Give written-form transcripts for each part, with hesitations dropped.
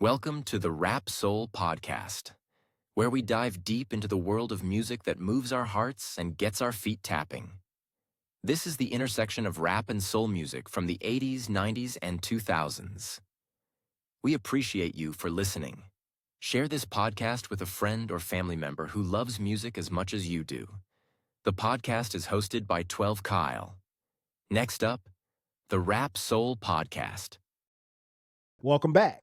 Welcome to the Rap Soul Podcast, where we dive deep into the world of music that moves our hearts and gets our feet tapping. This is the intersection of rap and soul music from the 80s, 90s, and 2000s. We appreciate you for listening. Share this podcast with a friend or family member who loves music as much as you do. The podcast is hosted by 12 Kyle. Next up, the Rap Soul Podcast. Welcome back.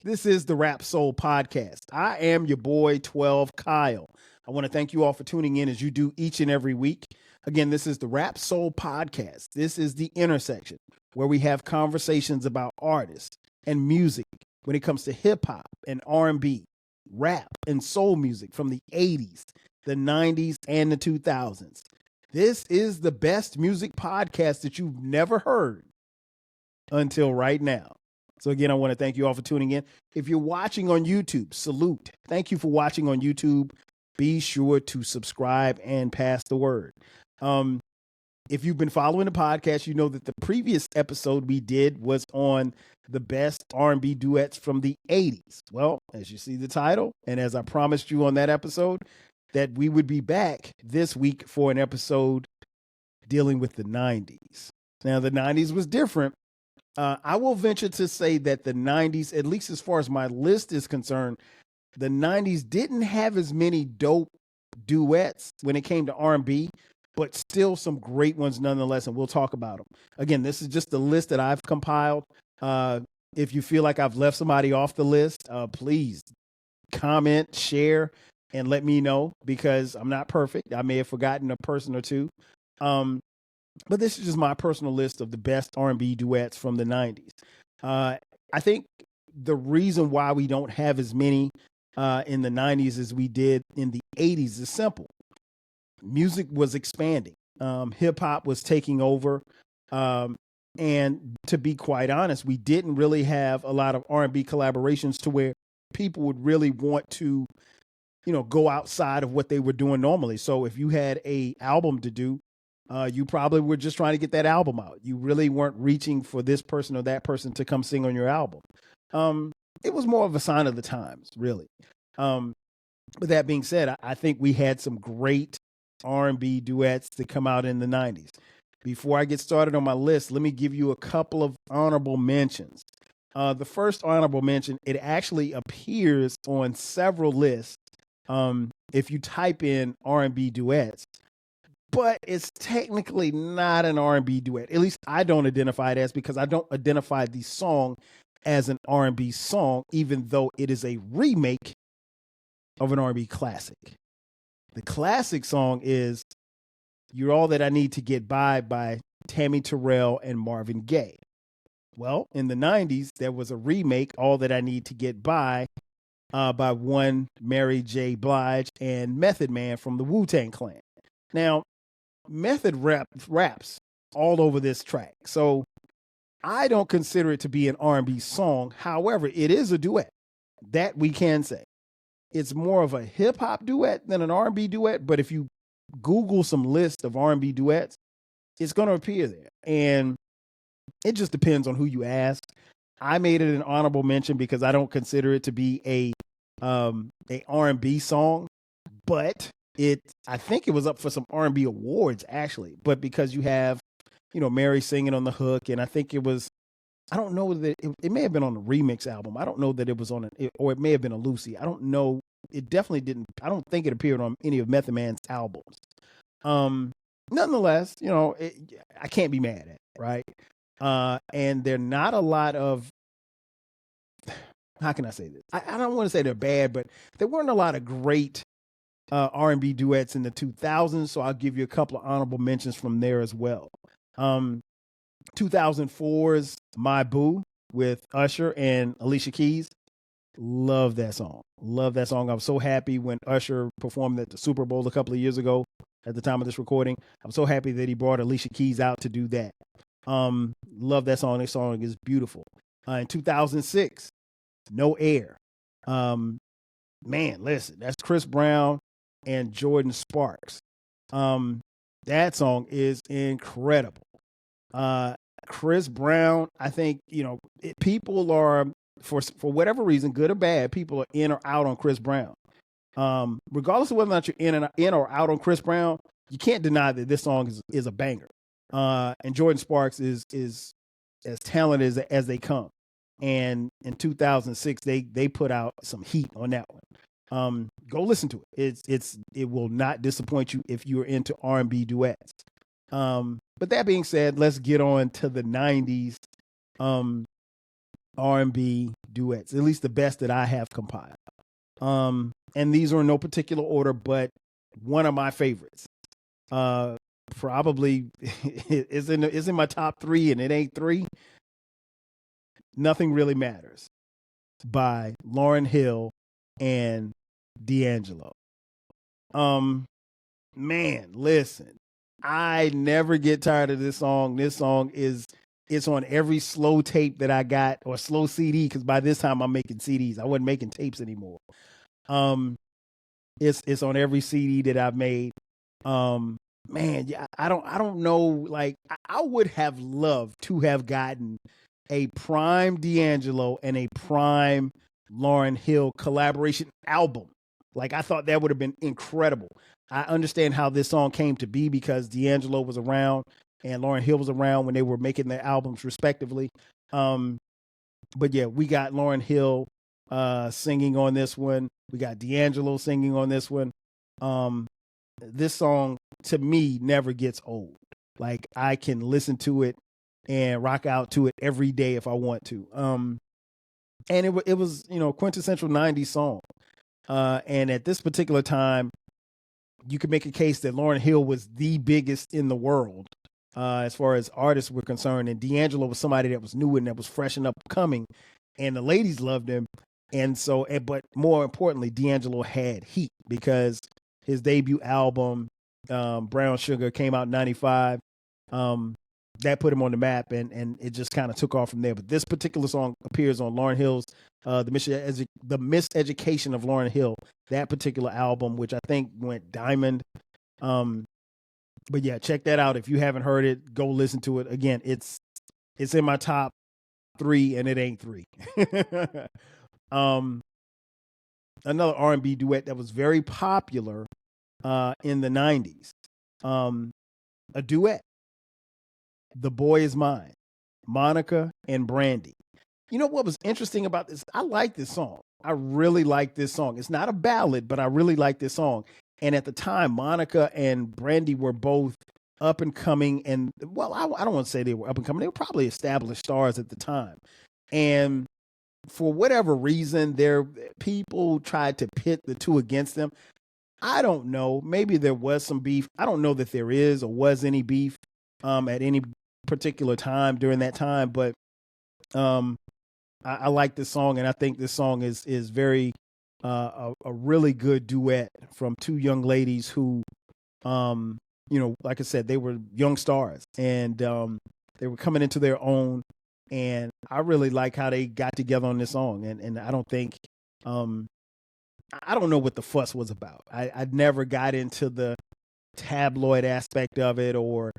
This is the Rap Soul Podcast. I am your boy, 12 Kyle. I want to thank you all for tuning in as you do each and every week. Again, this is the Rap Soul Podcast. This is the intersection where we have conversations about artists and music when it comes to hip hop and R&B, rap and soul music from the 80s, the 90s, and the 2000s. This is the best music podcast that you've never heard until right now. So again, I want to thank you all for tuning in. If you're watching on YouTube, salute. Thank you for watching on YouTube. Be sure to subscribe and pass the word. If you've been following the podcast, you know that the previous episode we did was on the best R&B duets from the 80s. Well, as you see the title, and as I promised you on that episode, that we would be back this week for an episode dealing with the 90s. Now, the 90s was different. I will venture to say that the 90s, at least as far as my list is concerned, the 90s didn't have as many dope duets when it came to R&B, but still some great ones nonetheless, and we'll talk about them. Again, this is just the list that I've compiled. If you feel like I've left somebody off the list, please comment, share, and let me know, because I'm not perfect. I may have forgotten a person or two. But this is just my personal list of the best R&B duets from the 90s. I think the reason why we don't have as many in the 90s as we did in the 80s is simple. Music was expanding. Hip-hop was taking over. And to be quite honest, we didn't really have a lot of R&B collaborations to where people would really want to, go outside of what they were doing normally. So if you had an album to do, you probably were just trying to get that album out. You really weren't reaching for this person or that person to come sing on your album. It was more of a sign of the times, really. But that being said, I think we had some great R&B duets that come out in the 90s. Before I get started on my list, let me give you a couple of honorable mentions. The first honorable mention, it actually appears on several lists if you type in R&B duets. But it's technically not an R&B duet. At least I don't identify it as, because I don't identify the song as an R&B song, even though it is a remake of an R&B classic. The classic song is You're All That I Need to Get by Tammy Terrell and Marvin Gaye. Well, in the 90s, there was a remake, All That I Need to Get by one Mary J. Blige and Method Man from the Wu-Tang Clan. Now, Method raps all over this track, so I don't consider it to be an R&B song. However, it is a duet. That we can say. It's more of a hip-hop duet than an R&B duet, but if you Google some list of R&B duets, it's going to appear there. And it just depends on who you ask. I made it an honorable mention because I don't consider it to be a R&B song, but I think it was up for some R&B awards, actually. But because you have, Mary singing on the hook, and I think it was, I don't know that it may have been on the remix album. I don't know that it was on or it may have been a Lucy. I don't know. It definitely didn't. I don't think it appeared on any of Method Man's albums. Nonetheless, I can't be mad at it, right? And there are not a lot of, how can I say this? I don't want to say they're bad, but there weren't a lot of great R&B duets in the 2000s, so I'll give you a couple of honorable mentions from there as well. 2004's My Boo with Usher and Alicia Keys. Love that song. I was so happy when Usher performed at the Super Bowl a couple of years ago at the time of this recording. I'm so happy that he brought Alicia Keys out to do that. Love that song. That song is beautiful. In 2006, No Air. Man, listen, that's Chris Brown and Jordan Sparks. That song is incredible. Chris Brown, I think, people are for whatever reason, good or bad, people are in or out on Chris Brown. Regardless of whether or not you're in or out on Chris Brown, you can't deny that this song is a banger. And Jordan Sparks is as talented as they come. And in 2006, they put out some heat on that one. Go listen to it. It will not disappoint you if you're into R&B duets. But that being said, let's get on to the 90s R&B duets, at least the best that I have compiled. And these are in no particular order, but one of my favorites. Probably is in my top 3, and it ain't 3. Nothing Really Matters by Lauryn Hill and D'Angelo. Man, listen, I never get tired of this song. This song it's on every slow tape that I got, or slow CD, because by this time I'm making CDs. I wasn't making tapes anymore. It's on every CD that I've made. Man, yeah, I don't know. Like, I would have loved to have gotten a prime D'Angelo and a prime Lauryn Hill collaboration album. Like, I thought that would have been incredible. I understand how this song came to be because D'Angelo was around and Lauryn Hill was around when they were making their albums respectively. But yeah, we got Lauryn Hill singing on this one. We got D'Angelo singing on this one. This song, to me, never gets old. Like, I can listen to it and rock out to it every day if I want to. And it was, quintessential 90s song. And at this particular time, you could make a case that Lauryn Hill was the biggest in the world as far as artists were concerned. And D'Angelo was somebody that was new and that was fresh and upcoming. And the ladies loved him. And so, but more importantly, D'Angelo had heat because his debut album, Brown Sugar, came out in 95. That put him on the map, and it just kind of took off from there. But this particular song appears on Lauryn Hill's The Miseducation of Lauryn Hill, that particular album, which I think went diamond. But yeah, check that out. If you haven't heard it, go listen to it. Again, it's in my top 3, and it ain't 3. Another R&B duet that was very popular in the 90s. A duet. The Boy Is Mine, Monica and Brandy. You know what was interesting about this? I like this song. I really like this song. It's not a ballad, but I really like this song. And at the time, Monica and Brandy were both up and coming. And, well, I don't want to say they were up and coming. They were probably established stars at the time. And for whatever reason, people tried to pit the two against them. I don't know. Maybe there was some beef. I don't know that there is or was any beef at any particular time during that time, but I like this song, and I think this song is very a really good duet from two young ladies who, like I said, they were young stars, and they were coming into their own, and I really like how they got together on this song, and I don't think I don't know what the fuss was about. I never got into the tabloid aspect of it, or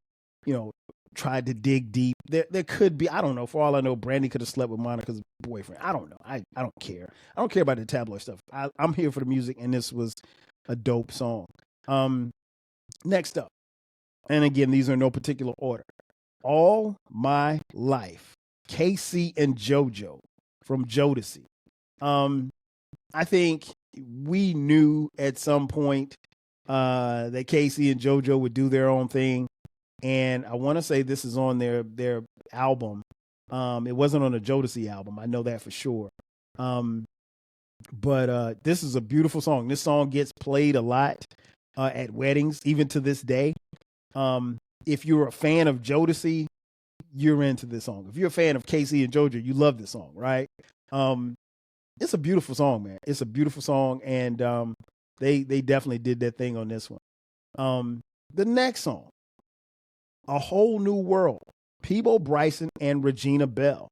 tried to dig deep. There could be, I don't know. For all I know, Brandy could have slept with Monica's boyfriend. I don't know. I don't care. I don't care about the tabloid stuff. I'm here for the music, and this was a dope song. Next up, and again, these are in no particular order. All My Life, KC and JoJo from Jodeci. I think we knew at some point that KC and JoJo would do their own thing. And I want to say this is on their album. It wasn't on the Jodeci album. I know that for sure. But this is a beautiful song. This song gets played a lot at weddings, even to this day. If you're a fan of Jodeci, you're into this song. If you're a fan of KC and JoJo, you love this song, right? It's a beautiful song, man. It's a beautiful song, and they definitely did their thing on this one. The next song, A Whole New World, Peabo Bryson and Regina Belle.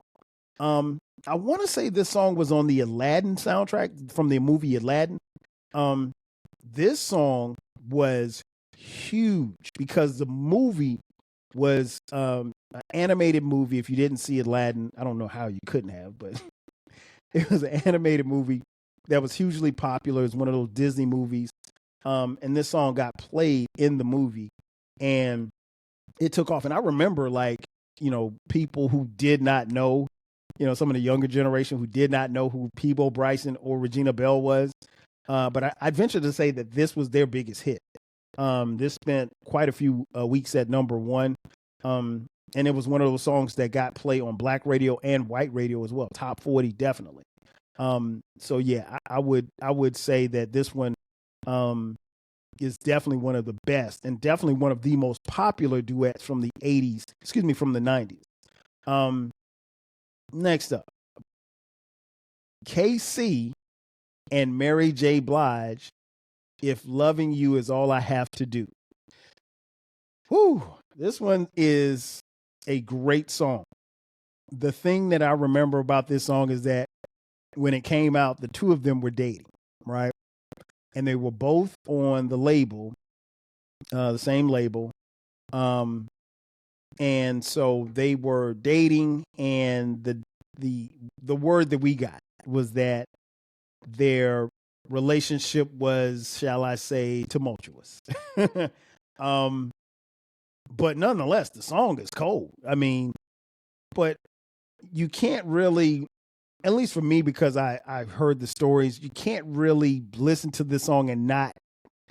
I want to say this song was on the Aladdin soundtrack from the movie Aladdin. This song was huge because the movie was an animated movie. If you didn't see Aladdin, I don't know how you couldn't have, but It was an animated movie that was hugely popular. It's one of those Disney movies. And this song got played in the movie and it took off. And I remember people who did not know, some of the younger generation who did not know who Peebo Bryson or Regina Belle was. But I'd venture to say that this was their biggest hit. This spent quite a few weeks at number one. And it was one of those songs that got played on black radio and white radio as well. Top 40, definitely. So yeah, I would say that this one is definitely one of the best and definitely one of the most popular duets from the 80s, from the 90s. Next up, KC and Mary J. Blige, If Loving You Is All I Have to Do. Whew, this one is a great song. The thing that I remember about this song is that when it came out, the two of them were dating, right? And they were both on the label, the same label. And so they were dating, and the word that we got was that their relationship was, shall I say, tumultuous. But nonetheless, the song is cold. I mean, but you can't really, at least for me, because I've heard the stories, you can't really listen to this song and not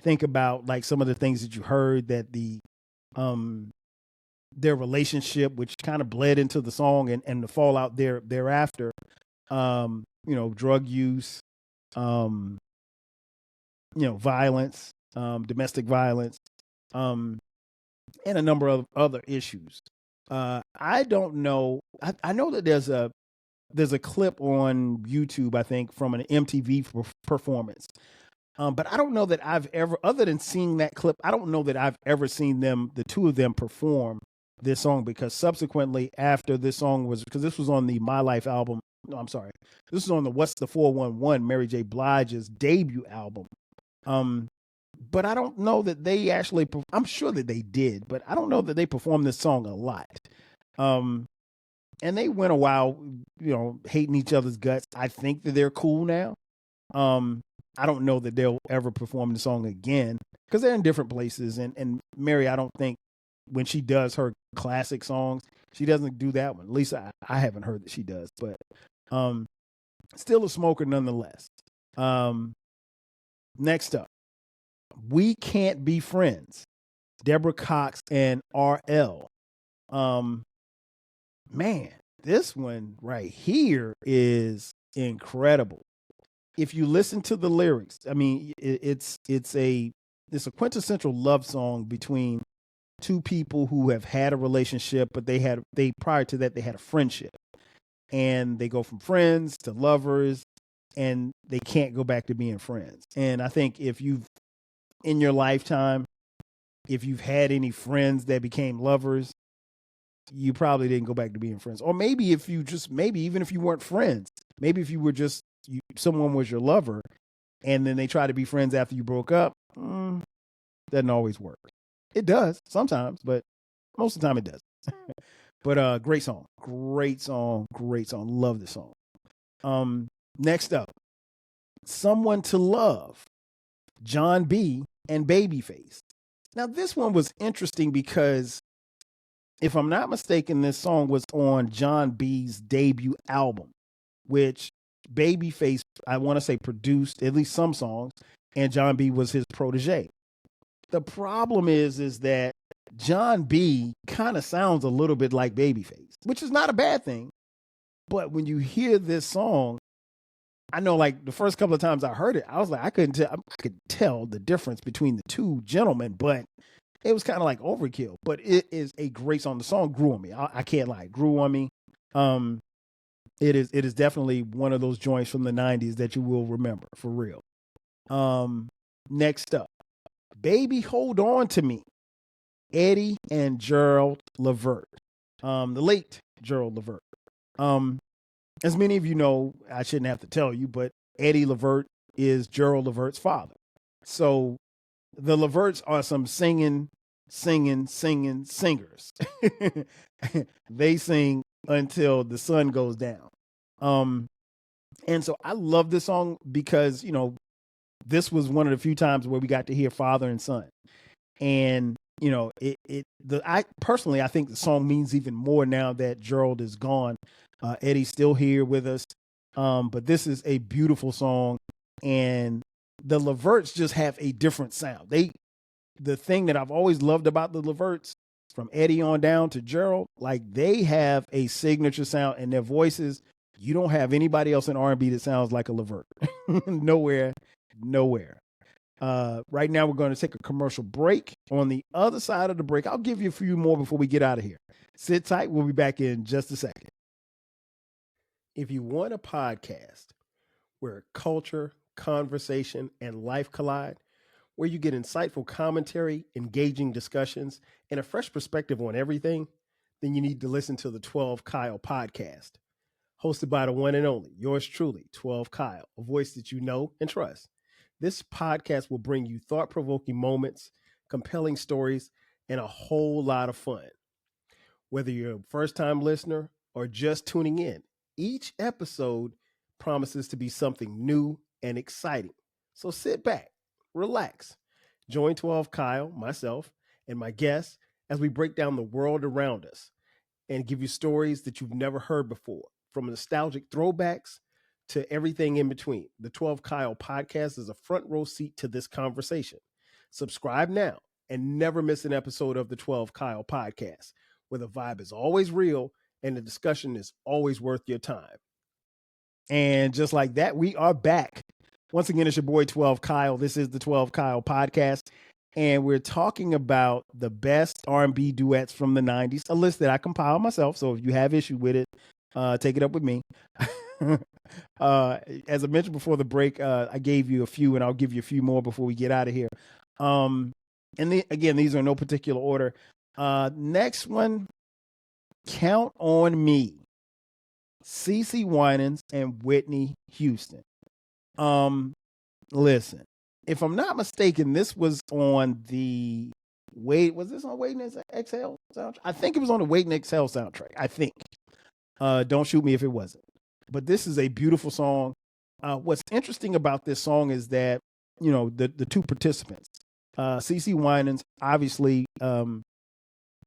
think about like some of the things that you heard, that their relationship, which kind of bled into the song, and the fallout thereafter, drug use, violence, domestic violence, and a number of other issues. I don't know. I know that there's a clip on YouTube, I think, from an MTV performance. But I don't know that I've ever, other than seeing that clip, I don't know that I've ever seen the two of them perform this song, because subsequently after this song was, because this was on the My Life album. No, I'm sorry. This is on the What's the 411, Mary J. Blige's debut album. But I don't know that they actually, I'm sure that they did, but I don't know that they performed this song a lot. And they went a while, hating each other's guts. I think that they're cool now. I don't know that they'll ever perform the song again, because they're in different places. And Mary, I don't think when she does her classic songs, she doesn't do that one. At least I haven't heard that she does, but still a smoker nonetheless. Next up, We Can't Be Friends, Deborah Cox and RL. Man, this one right here is incredible. If you listen to the lyrics, I mean, it's a quintessential love song between two people who have had a relationship, but prior to that they had a friendship, and they go from friends to lovers, and they can't go back to being friends. And I think if you've, in your lifetime, if you've had any friends that became lovers, you probably didn't go back to being friends. Or maybe even if you weren't friends, maybe if you were just, someone was your lover, and then they try to be friends after you broke up, doesn't always work. It does sometimes, but most of the time it does. But great song. Love this song. Next up, Someone to Love, John B and Babyface. Now this one was interesting because, if I'm not mistaken, this song was on John B's debut album, which Babyface, I want to say, produced at least some songs, and John B was his protege. The problem is that John B kind of sounds a little bit like Babyface, which is not a bad thing. But when you hear this song, I know, like, the first couple of times I heard it, I was like, I could tell the difference between the two gentlemen, but it was kind of like overkill. But it is a great song. The song grew on me. I can't lie, it grew on me. It is definitely one of those joints from the 90s that you will remember for real. Next up, Baby Hold On to Me, Eddie and Gerald Levert, the late Gerald Levert. As many of you know, I shouldn't have to tell you, but Eddie Levert is Gerald Levert's father. So the Leverts are some singing singers. They sing until the sun goes down. And so I love this song because, this was one of the few times where we got to hear father and son. And, I personally, I think the song means even more now that Gerald is gone. Eddie's still here with us. But this is a beautiful song. And the Leverts just have a different sound. The thing that I've always loved about the Leverts, from Eddie on down to Gerald, like they have a signature sound, and their voices, you don't have anybody else in R&B that sounds like a Levert. Nowhere. Right now we're going to take a commercial break. On the other side of the break, I'll give you a few more before we get out of here. Sit tight. We'll be back in just a second. If you want a podcast where culture, conversation, and life collide, where you get insightful commentary, engaging discussions, and a fresh perspective on everything, then you need to listen to the 12 Kyle podcast. Hosted by the one and only, yours truly, 12 Kyle, a voice that you know and trust. This podcast will bring you thought-provoking moments, compelling stories, and a whole lot of fun. Whether you're a first-time listener or just tuning in, each episode promises to be something new and exciting. So sit back, relax, join 12 Kyle, myself, and my guests as we break down the world around us and give you stories that you've never heard before, from nostalgic throwbacks to everything in between. The 12 Kyle podcast is a front row seat to this conversation. Subscribe now and never miss an episode of the 12 Kyle podcast, where the vibe is always real and the discussion is always worth your time. And just like that, we are back. Once again, it's your boy 12 Kyle. This is the 12 Kyle podcast. And we're talking about the best R&B duets from the 90s, a list that I compiled myself. So if you have issue with it, take it up with me. As I mentioned before the break, I gave you a few, and I'll give you a few more before we get out of here. Again, these are in no particular order. Next one, Count on Me. CeCe Winans and Whitney Houston. Listen, if I'm not mistaken, this was on the was this on Waiting to Exhale soundtrack? I think it was on the Waiting to Exhale soundtrack. I think. Don't shoot me if it wasn't. But this is a beautiful song. What's interesting about this song is that, the two participants, CeCe Winans, obviously,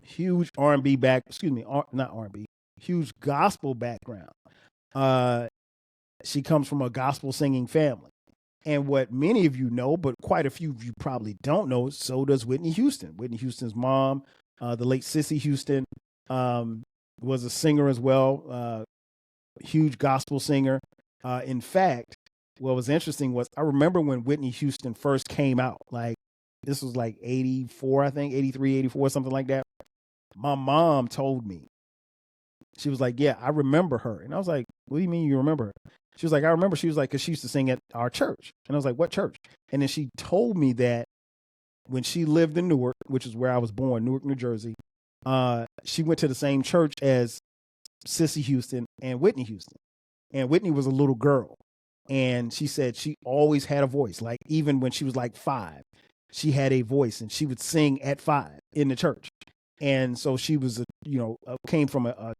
huge R&B not R&B, huge gospel background. She comes from a gospel singing family. And what many of you know, but quite a few of you probably don't know, so does Whitney Houston. Whitney Houston's mom, the late Cissy Houston, was a singer as well, huge gospel singer. In fact, what was interesting was I remember when Whitney Houston first came out, like this was like 84, I think, 83, 84, something like that. My mom told me, she was like, yeah, I remember her. And I was like, what do you mean you remember her? She was like, I remember. She was like, because she used to sing at our church. And I was like, what church? And then she told me that when she lived in Newark, which is where I was born, Newark, New Jersey, she went to the same church as Cissy Houston and Whitney Houston. And Whitney was a little girl. And she said she always had a voice. Like even when she was like 5, she had a voice and she would sing at 5 in the church. And so she was, came from a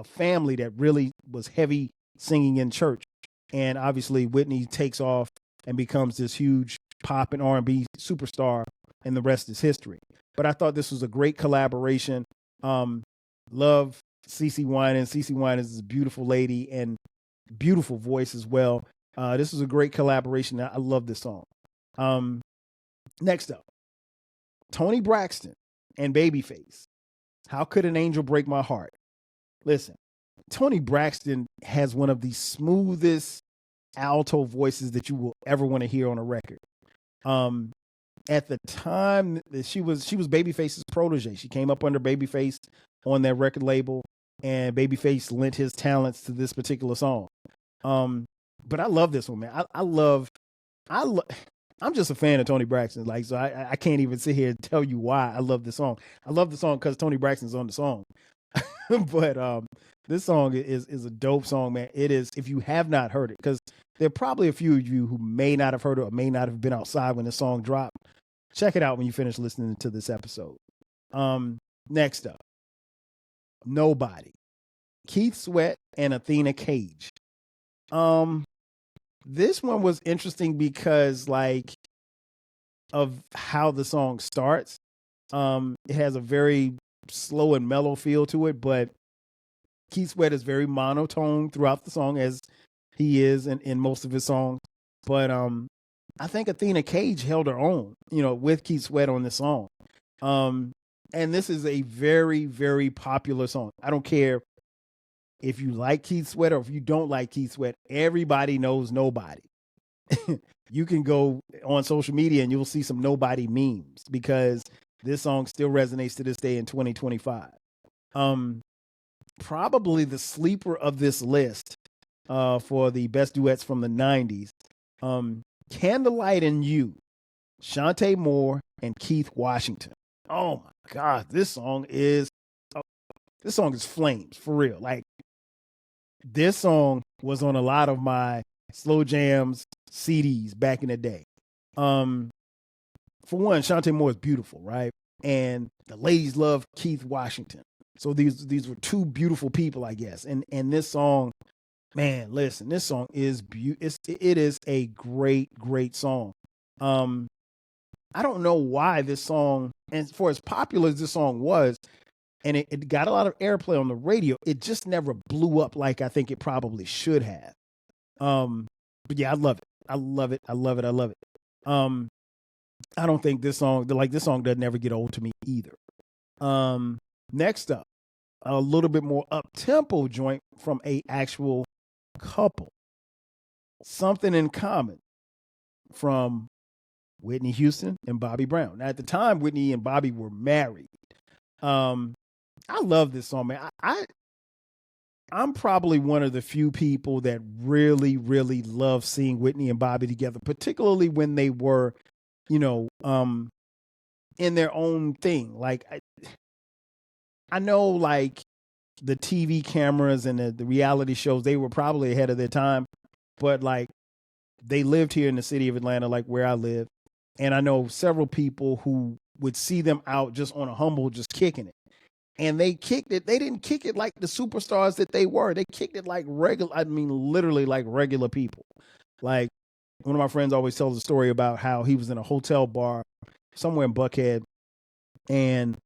family that really was heavy singing in church. And obviously Whitney takes off and becomes this huge pop and R&B superstar, and the rest is history. But I thought this was a great collaboration. Love CeCe Winans. CeCe Winans is a beautiful lady and beautiful voice as well. This was a great collaboration. I love this song. Next up, Toni Braxton and Babyface. How Could an Angel Break My Heart? Listen, Toni Braxton has one of the smoothest alto voices that you will ever want to hear on a record. At the time, she was Babyface's protege. She came up under Babyface on that record label, and Babyface lent his talents to this particular song. But I love this one, man. I'm just a fan of Toni Braxton. Like, so I can't even sit here and tell you why I love this song. I love the song because Toni Braxton's on the song. But this song is a dope song, man. It is. If you have not heard it, because there are probably a few of you who may not have heard it or may not have been outside when the song dropped. Check it out when you finish listening to this episode. Next up, Nobody. Keith Sweat and Athena Cage. Um, this one was interesting because like of how the song starts. It has a very slow and mellow feel to it, but Keith Sweat is very monotone throughout the song, as he is in most of his songs. But I think Athena Cage held her own, with Keith Sweat on this song. Um, and this is a very, very popular song. I don't care if you like Keith Sweat or if you don't like Keith Sweat. Everybody knows Nobody. You can go on social media and you'll see some Nobody memes because this song still resonates to this day in 2025. Probably the sleeper of this list for the best duets from the 90s. Candlelight and You, Shantae Moore and Keith Washington. Oh my God, this song is flames for real. Like, this song was on a lot of my slow jams CDs back in the day. For one, Shantae Moore is beautiful, right? And the ladies love Keith Washington. So these were two beautiful people, I guess. And this song, man, listen, this song is it is a great song. I don't know why this song, and for as popular as this song was, and it got a lot of airplay on the radio, it just never blew up like I think it probably should have. But yeah, I love it. I love it. I love it. I love it. I don't think this song doesn't ever get old to me either. Next up, a little bit more up tempo joint from a actual couple. Something in Common from Whitney Houston and Bobby Brown. Now, at the time, Whitney and Bobby were married. I love this song, man. I'm probably one of the few people that really, really love seeing Whitney and Bobby together, particularly when they were, in their own thing. Like, I know, like, the TV cameras and the reality shows, they were probably ahead of their time, but like, they lived here in the city of Atlanta, like where I live. And I know several people who would see them out just on a humble, just kicking it. And they kicked it. They didn't kick it like the superstars that they were. They kicked it like literally like regular people. Like, one of my friends always tells a story about how he was in a hotel bar somewhere in Buckhead, and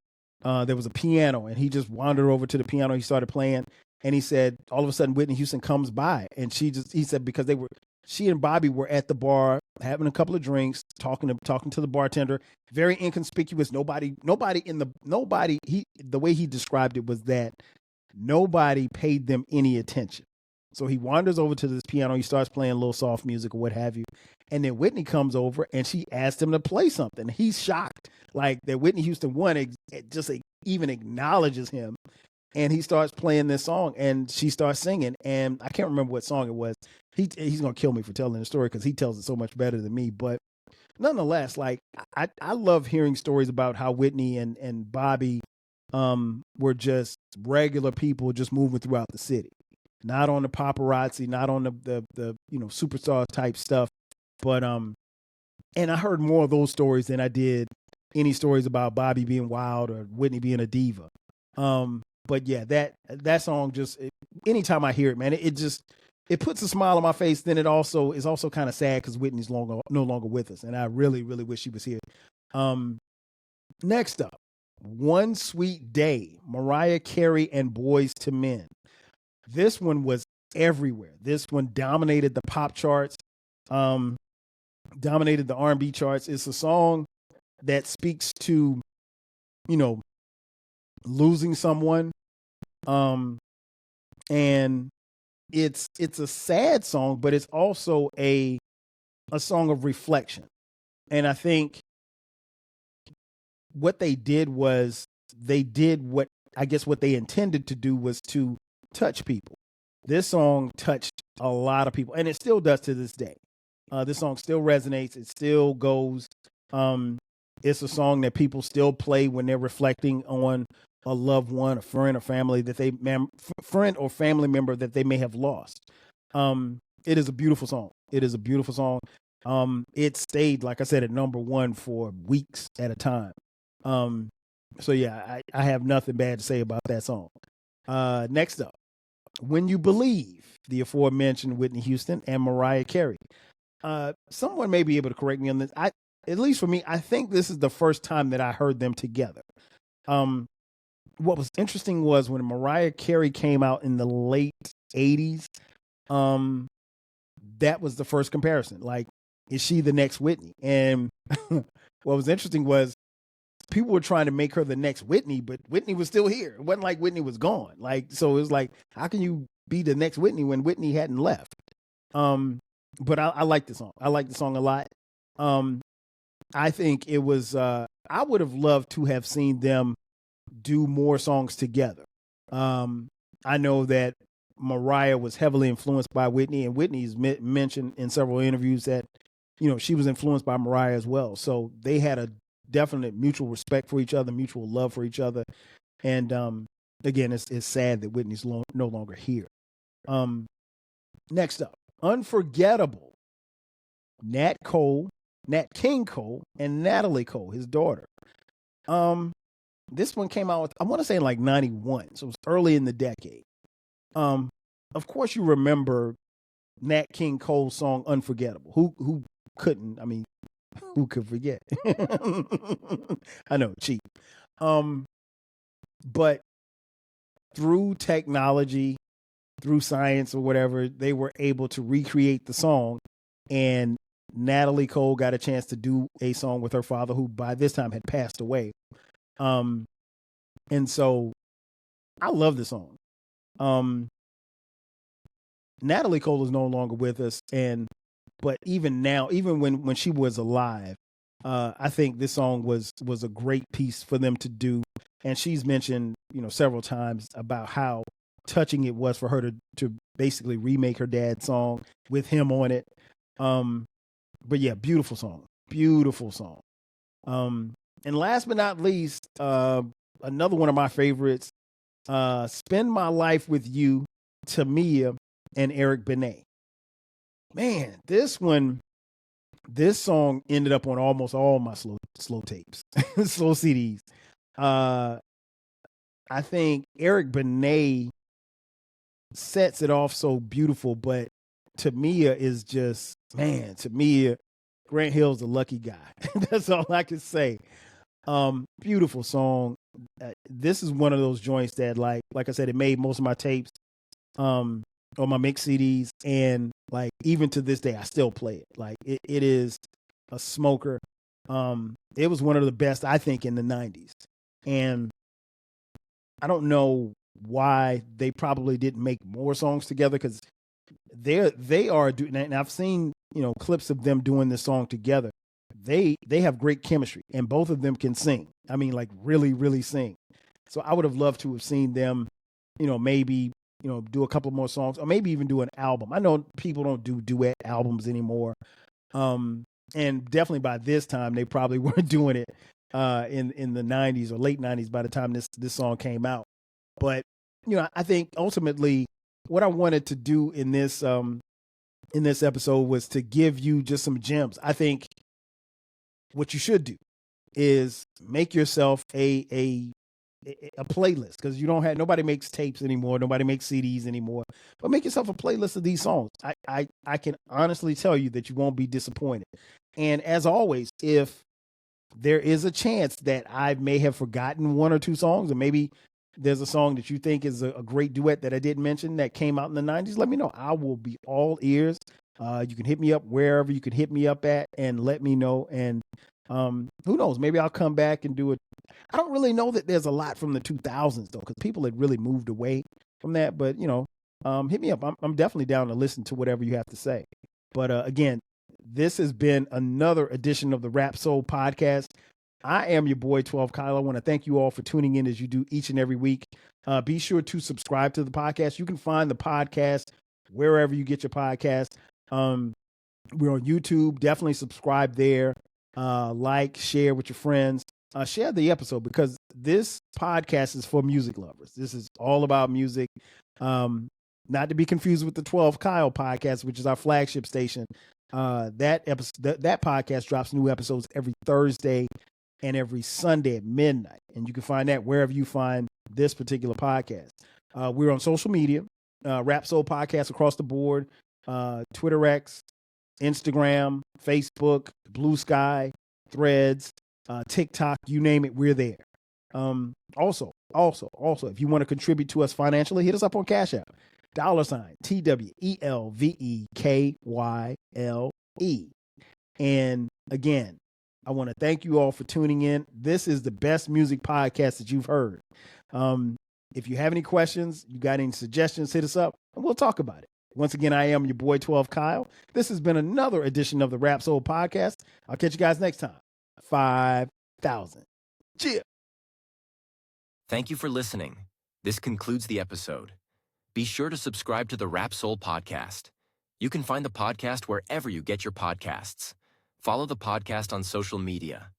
there was a piano, and he just wandered over to the piano. He started playing, and he said, all of a sudden, Whitney Houston comes by, and he said, because she and Bobby were at the bar having a couple of drinks, talking to the bartender, very inconspicuous. The way he described it was that nobody paid them any attention. So he wanders over to this piano. He starts playing a little soft music or what have you. And then Whitney comes over and she asked him to play something. He's shocked, like that Whitney Houston even acknowledges him. And he starts playing this song and she starts singing. And I can't remember what song it was. He's going to kill me for telling the story because he tells it so much better than me. But nonetheless, like, I love hearing stories about how Whitney and Bobby were just regular people just moving throughout the city. Not on the paparazzi, not on the superstar type stuff. But and I heard more of those stories than I did any stories about Bobby being wild or Whitney being a diva. But yeah, that song just, anytime I hear it, man, it puts a smile on my face. Then it also is also kind of sad because Whitney's no longer with us, and I really, really wish she was here. Next up, One Sweet Day, Mariah Carey and Boys to Men. This one was everywhere. This one dominated the pop charts, dominated the R&B charts. It's a song that speaks to, losing someone, and it's a sad song, but it's also a song of reflection. And I think what they did was what they intended to do was to touch people. This song touched a lot of people, and it still does to this day. This song still resonates. It still goes. It's a song that people still play when they're reflecting on a loved one, a friend or family friend or family member that they may have lost. It is a beautiful song. It is a beautiful song. It stayed, like I said, at number one for weeks at a time. So yeah, I have nothing bad to say about that song. Next up, When You Believe, the aforementioned Whitney Houston and Mariah Carey. Someone may be able to correct me on this. At least for me, I think this is the first time that I heard them together. What was interesting was when Mariah Carey came out in the late 80s, that was the first comparison. Like, is she the next Whitney? And what was interesting was people were trying to make her the next Whitney, but Whitney was still here. It wasn't like Whitney was gone. Like, so it was like, how can you be the next Whitney when Whitney hadn't left? But I like the song. I like the song a lot. I think it was, I would have loved to have seen them do more songs together. I know that Mariah was heavily influenced by Whitney, and Whitney's mentioned in several interviews that, you know, she was influenced by Mariah as well. So they had a definite mutual respect for each other, mutual love for each other. And again, it's sad that Whitney's no longer here. Next up, Unforgettable. Nat King Cole, and Natalie Cole, his daughter. This one came out, I want to say in like 91, so it was early in the decade. Of course, you remember Nat King Cole's song "Unforgettable." Who couldn't? I mean, who could forget? I know, cheap. But through technology, through science or whatever, they were able to recreate the song, and Natalie Cole got a chance to do a song with her father, who by this time had passed away. And so I love the song. Natalie Cole is no longer with us, but even now, even when she was alive, I think this song was a great piece for them to do. And she's mentioned, you know, several times about how touching it was for her to basically remake her dad's song with him on it. But yeah, beautiful song. And last but not least, another one of my favorites, Spend My Life With You, Tamia and Eric Benet. Man, this song ended up on almost all my slow tapes, slow CDs. I think Eric Benet sets it off so beautiful, but Tamia is just, man, Tamia, Grant Hill's a lucky guy. That's all I can say. Beautiful song. This is one of those joints that, like I said, it made most of my tapes, on my mix CDs, and like even to this day, I still play it. Like it is a smoker. It was one of the best, I think, in the 90s, and I don't know why they probably didn't make more songs together, because they are doing, and I've seen, you know, clips of them doing this song together. They have great chemistry, and both of them can sing. I mean, like really, really sing. So I would have loved to have seen them, you know, maybe, you know, do a couple more songs, or maybe even do an album. I know people don't do duet albums anymore. And definitely by this time, they probably weren't doing it in the 90s or late 90s by the time this song came out. But, you know, I think ultimately what I wanted to do in this episode was to give you just some gems. I think what you should do is make yourself a playlist, because nobody makes tapes anymore, nobody makes CDs anymore, but make yourself a playlist of these songs. I can honestly tell you that you won't be disappointed. And as always, if there is a chance that I may have forgotten one or two songs, or maybe there's a song that you think is a great duet that I didn't mention that came out in the 90s, let me know. I will be all ears. You can hit me up wherever you can hit me up at, and let me know. And who knows, maybe I'll come back and do it. I don't really know that there's a lot from the 2000s though, because people had really moved away from that. But, you know, hit me up. I'm definitely down to listen to whatever you have to say. But again, this has been another edition of the Rap Soul Podcast. I am your boy 12 Kyle. I want to thank you all for tuning in as you do each and every week. Be sure to subscribe to the podcast. You can find the podcast wherever you get your podcast. We're on YouTube. Definitely subscribe there. Like, share with your friends. Share the episode, because this podcast is for music lovers. This is all about music. Not to be confused with the 12 Kyle podcast, which is our flagship station. That podcast drops new episodes every Thursday and every Sunday at midnight. And you can find that wherever you find this particular podcast. We're on social media. Rap Soul Podcast across the board. Twitter X, Instagram, Facebook, Blue Sky, Threads, TikTok, you name it, we're there. Also, if you want to contribute to us financially, hit us up on Cash App. $ TWELVEKYLE. And again, I want to thank you all for tuning in. This is the best music podcast that you've heard. If you have any questions, you got any suggestions, hit us up and we'll talk about it. Once again, I am your boy 12 Kyle. This has been another edition of the Rap Soul Podcast. I'll catch you guys next time. 5,000. Cheers. Thank you for listening. This concludes the episode. Be sure to subscribe to the Rap Soul Podcast. You can find the podcast wherever you get your podcasts. Follow the podcast on social media.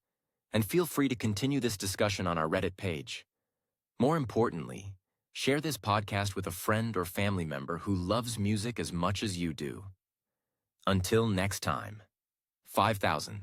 And feel free to continue this discussion on our Reddit page. More importantly, share this podcast with a friend or family member who loves music as much as you do. Until next time, 5,000.